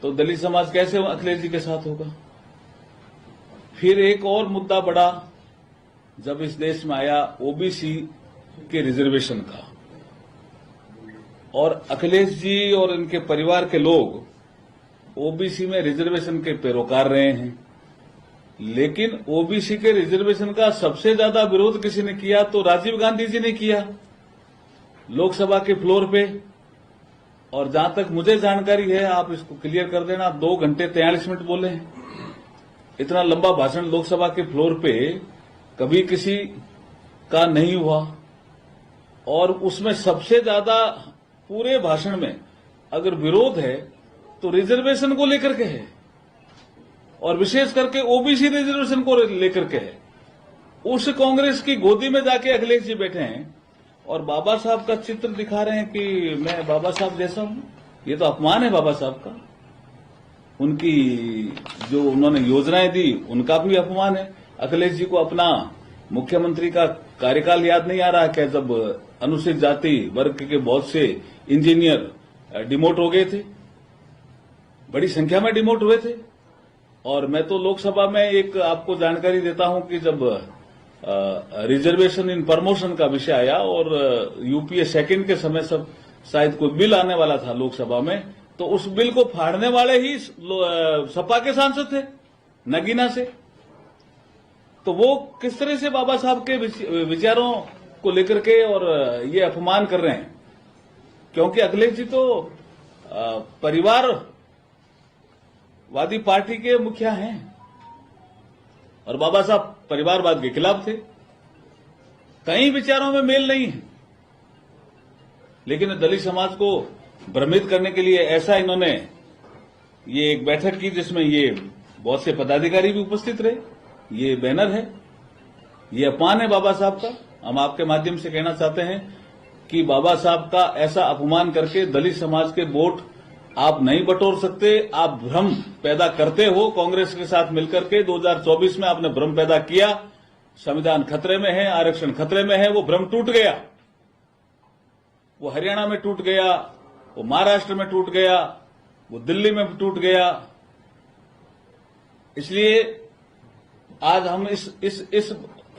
तो दलित समाज कैसे अखिलेश जी के साथ होगा। फिर एक और मुद्दा बढ़ा जब इस देश में आया ओबीसी के रिजर्वेशन का, और अखिलेश जी और इनके परिवार के लोग ओबीसी में रिजर्वेशन के पैरोकार रहे हैं, लेकिन ओबीसी के रिजर्वेशन का सबसे ज्यादा विरोध किसी ने किया तो राजीव गांधी जी ने किया लोकसभा के फ्लोर पे। और जहां तक मुझे जानकारी है, आप इसको क्लियर कर देना, 2 घंटे 43 मिनट बोले हैं। इतना लंबा भाषण लोकसभा के फ्लोर पे कभी किसी का नहीं हुआ, और उसमें सबसे ज्यादा पूरे भाषण में अगर विरोध है तो रिजर्वेशन को लेकर के है, और विशेष करके ओबीसी रिजर्वेशन को लेकर के है। उस कांग्रेस की गोदी में जाके अखिलेश जी बैठे हैं और बाबा साहब का चित्र दिखा रहे हैं कि मैं बाबा साहब जैसा हूं। ये तो अपमान है बाबा साहब का। उनकी जो उन्होंने योजनाएं दी उनका भी अपमान है। अखिलेश जी को अपना मुख्यमंत्री का कार्यकाल याद नहीं आ रहा क्या, जब अनुसूचित जाति वर्ग के बहुत से इंजीनियर डिमोट हो गए थे, बड़ी संख्या में डिमोट हुए थे। और मैं तो लोकसभा में एक आपको जानकारी देता हूं कि जब रिजर्वेशन इन प्रमोशन का विषय आया और यूपीए सेकंड के समय सब शायद कोई बिल आने वाला था लोकसभा में, तो उस बिल को फाड़ने वाले ही सपा के सांसद थे नगीना से। तो वो किस तरह से बाबा साहब के विचारों को लेकर के और ये अपमान कर रहे हैं, क्योंकि अखिलेश जी तो परिवारवादी पार्टी के मुखिया हैं और बाबा साहब परिवारवाद के खिलाफ थे। कई विचारों में मेल नहीं है, लेकिन दलित समाज को भ्रमित करने के लिए ऐसा इन्होंने ये एक बैठक की जिसमें ये बहुत से पदाधिकारी भी उपस्थित रहे। ये बैनर है, ये अपमान है बाबा साहब का। हम आपके माध्यम से कहना चाहते हैं कि बाबा साहब का ऐसा अपमान करके दलित समाज के वोट आप नहीं बटोर सकते। आप भ्रम पैदा करते हो कांग्रेस के साथ मिलकर के। 2024 में आपने भ्रम पैदा किया, संविधान खतरे में है, आरक्षण खतरे में है। वो भ्रम टूट गया, वो हरियाणा में टूट गया, वो महाराष्ट्र में टूट गया, वो दिल्ली में टूट गया। इसलिए आज हम इस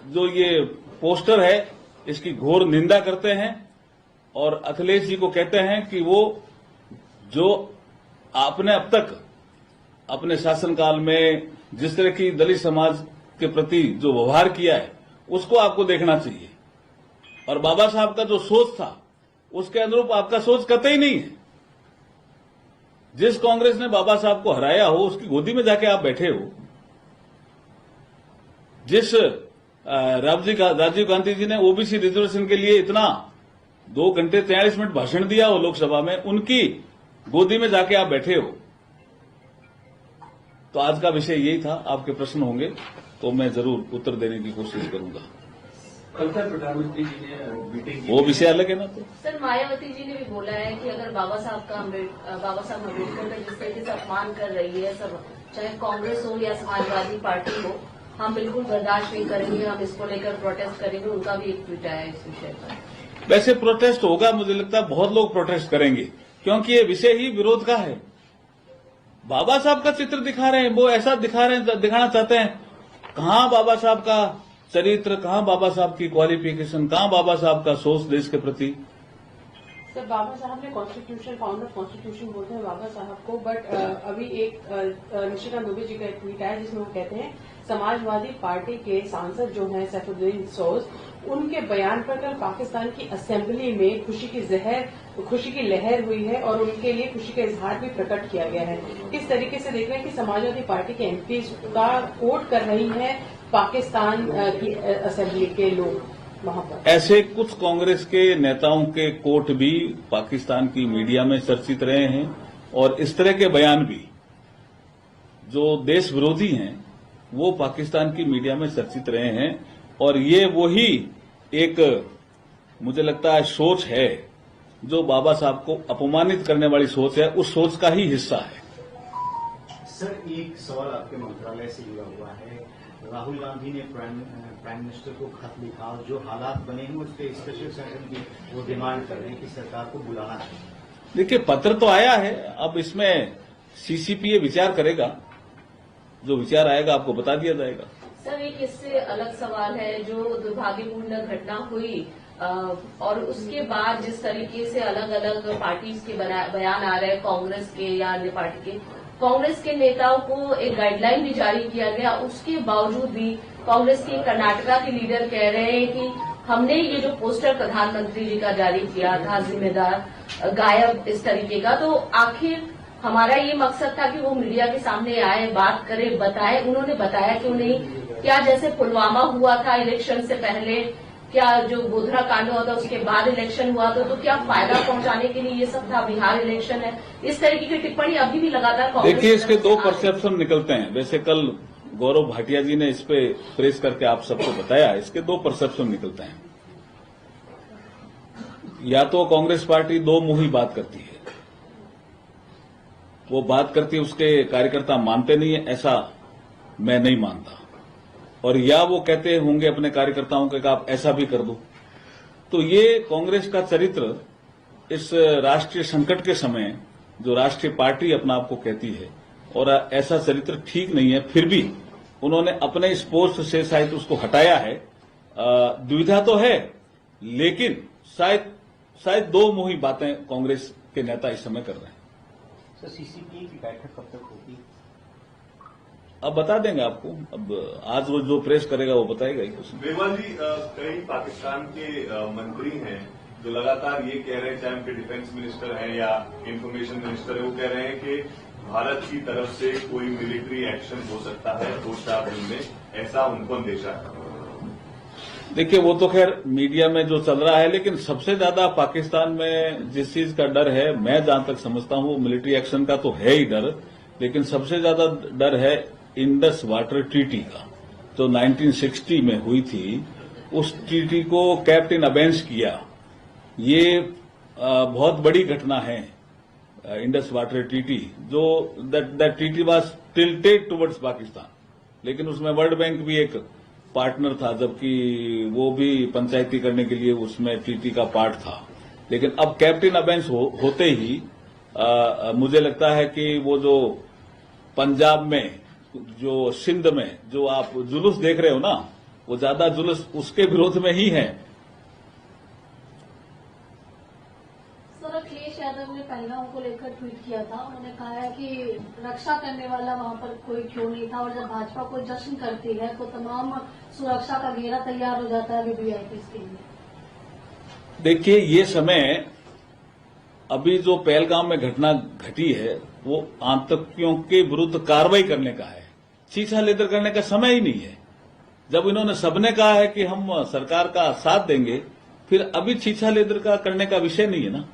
जो ये पोस्टर है इसकी घोर निंदा करते हैं और अखिलेश जी को कहते हैं कि वो जो आपने अब तक अपने शासनकाल में जिस तरह की दलित समाज के प्रति जो व्यवहार किया है उसको आपको देखना चाहिए। और बाबा साहब का जो सोच था उसके अनुरूप आपका सोच कतई नहीं है। जिस कांग्रेस ने बाबा साहब को हराया हो उसकी गोदी में जाके आप बैठे हो। जिस राजीव गांधी जी ने ओबीसी रिजर्वेशन के लिए इतना 2 घंटे 43 मिनट भाषण दिया हो लोकसभा में, उनकी गोदी में जाके आप बैठे हो। तो आज का विषय यही था। आपके प्रश्न होंगे तो मैं जरूर उत्तर देने की कोशिश करूंगा। कल तक प्रधानमंत्री जी ने मीटिंग, वो विषय अलग है ना। तो सर, मायावती जी ने भी बोला है कि अगर बाबा साहब अम्बेडकर का जिस तरीके से अपमान कर रही है सब, चाहे कांग्रेस हो या समाजवादी पार्टी हो, हम बिल्कुल बर्दाश्त नहीं करेंगे, हम इसको लेकर प्रोटेस्ट करेंगे। उनका भी एक ट्वीट आया है इस विषय पर। वैसे प्रोटेस्ट होगा, मुझे लगता है बहुत लोग प्रोटेस्ट करेंगे, क्योंकि ये विषय ही विरोध का है। बाबा साहब का चित्र दिखा रहे हैं, वो ऐसा दिखाना चाहते हैं। कहां बाबा साहब का चरित्र, कहां बाबा साहब की क्वालिफिकेशन, कहां बाबा साहब का सोच देश के प्रति। सर, बाबा साहब ने कॉन्स्टिट्यूशन, फाउंडर कॉन्स्टिट्यूशन बोलते हैं बाबा साहब को, बट अभी एक निशिकांत दुबे जी का एक ट्वीट आया जिसमें वो कहते हैं समाजवादी पार्टी के सांसद जो हैं सैफुद्दीन सोज, उनके बयान पर कल पाकिस्तान की असेंबली में खुशी की लहर हुई है और उनके लिए खुशी का इजहार भी प्रकट किया गया है। किस तरीके से देख रहे हैं कि समाजवादी पार्टी के एमपी का कोट कर रही है पाकिस्तान की असेंबली के लोग वहां पर? ऐसे कुछ कांग्रेस के नेताओं के कोट भी पाकिस्तान की मीडिया में चर्चित रहे हैं और इस तरह के बयान भी जो देश विरोधी हैं वो पाकिस्तान की मीडिया में चर्चित रहे हैं। और ये वही एक मुझे लगता है सोच है जो बाबा साहब को अपमानित करने वाली सोच है, उस सोच का ही हिस्सा है। सर, एक सवाल आपके मंत्रालय से जुड़ा हुआ है। राहुल गांधी ने प्राइम मिनिस्टर को खत लिखा और जो हालात बने हैं उस पर स्पेशल सेशन की वो डिमांड कर रहे हैं कि सरकार को बुलाना चाहिए। देखिए, पत्र तो आया है, अब इसमें सीसीपी ये विचार करेगा, जो विचार आएगा आपको बता दिया जाएगा। सर, एक इससे अलग सवाल है, जो दुर्भाग्यपूर्ण घटना हुई और उसके बाद जिस तरीके से अलग अलग पार्टीज के बयान आ रहे हैं, कांग्रेस के या अन्य पार्टी के, कांग्रेस के नेताओं को एक गाइडलाइन भी जारी किया गया, उसके बावजूद भी कांग्रेस के कर्नाटका के लीडर कह रहे हैं कि हमने ये जो पोस्टर प्रधानमंत्री जी का जारी किया था, जिम्मेदार गायब इस तरीके का, तो आखिर हमारा ये मकसद था कि वो मीडिया के सामने आए, बात करे, बताए। उन्होंने बताया क्यों नहीं? क्या जैसे पुलवामा हुआ था इलेक्शन से पहले, क्या जो गोधरा कांड हुआ था उसके बाद इलेक्शन हुआ था, तो क्या फायदा पहुंचाने के लिए ये सब था? बिहार इलेक्शन है, इस तरीके की टिप्पणी अभी भी लगातार कांग्रेस। देखिए, इसके दो परसेप्शन निकलते हैं। वैसे कल गौरव भाटिया जी ने इस पे प्रेस करके आप सबको बताया, इसके दो परसेप्शन निकलते हैं। या तो कांग्रेस पार्टी दो मुंही बात करती है, वो बात करती है, उसके कार्यकर्ता मानते नहीं है, ऐसा मैं नहीं मानता। और या वो कहते होंगे अपने कार्यकर्ताओं के कि आप ऐसा भी कर दो। तो ये कांग्रेस का चरित्र इस राष्ट्रीय संकट के समय जो राष्ट्रीय पार्टी अपना आप को कहती है, और ऐसा चरित्र ठीक नहीं है। फिर भी उन्होंने अपने इस पोस्ट से शायद उसको हटाया है। दुविधा तो है, लेकिन शायद दो मुही बातें कांग्रेस के नेता इस समय कर रहे हैं। सर, सीसीपी की बैठक कब तक होगी? अब बता देंगे आपको। अब आज वो जो प्रेस करेगा वो बताएगा ही कुछ। मेवाल जी, कई पाकिस्तान के मंत्री हैं जो लगातार ये कह रहे हैं, चाहे उनके डिफेंस मिनिस्टर हैं या इंफॉर्मेशन मिनिस्टर है, वो कह रहे हैं कि भारत की तरफ से कोई मिलिट्री एक्शन हो सकता है 2-4 दिन में, ऐसा उनको अंदेशा है। देखिए, वो तो खैर मीडिया में जो चल रहा है, लेकिन सबसे ज्यादा पाकिस्तान में जिस चीज का डर है, मैं जहां तक समझता हूं, मिलिट्री एक्शन का तो है ही डर, लेकिन सबसे ज्यादा डर है इंडस वाटर ट्रीटी का, जो 1960 में हुई थी। उस ट्रीटी को कैप्टन अबेंस किया। ये बहुत बड़ी घटना है, इंडस वाटर ट्रीटी, जो that treaty was tilted towards Pakistan, लेकिन उसमें वर्ल्ड बैंक भी एक पार्टनर था, जबकि वो भी पंचायती करने के लिए उसमें ट्रीटी का पार्ट था। लेकिन अब कैप्टन अबेंस होते ही मुझे लगता है कि वो जो पंजाब में, जो सिंध में जो आप जुलूस देख रहे हो ना, वो ज्यादा जुलूस उसके विरोध में ही है। सर, अखिलेश यादव ने पहलगांव को लेकर ट्वीट किया था। उन्होंने कहा है कि रक्षा करने वाला वहां पर कोई क्यों नहीं था, और जब भाजपा को जश्न करती है तो तमाम सुरक्षा का घेरा तैयार हो जाता है वीवीआईपी के लिए। देखिए, ये समय अभी जो पहलगाम में घटना घटी है, वो आतंकियों के विरुद्ध कार्रवाई करने का है, छीछा लेदर करने का समय ही नहीं है। जब इन्होंने सबने कहा है कि हम सरकार का साथ देंगे, फिर अभी छीछा लेदर का करने का विषय नहीं है ना।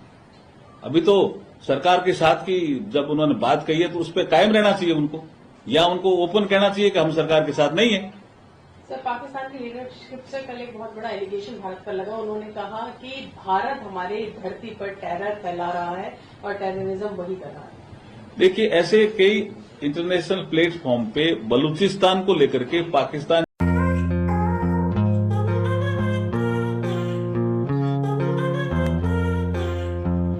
अभी तो सरकार के साथ की जब उन्होंने बात कही है, तो उस पर कायम रहना चाहिए उनको, या उनको ओपन कहना चाहिए कि हम सरकार के साथ नहीं है। सर, पाकिस्तान की लीडरशिप से कल एक बहुत बड़ा एलिगेशन भारत पर लगा। उन्होंने कहा कि भारत हमारे धरती पर टेरर फैला रहा है और टेररिज्म वही कर रहा है। देखिए, ऐसे कई इंटरनेशनल प्लेटफॉर्म पे बलूचिस्तान को लेकर के पाकिस्तान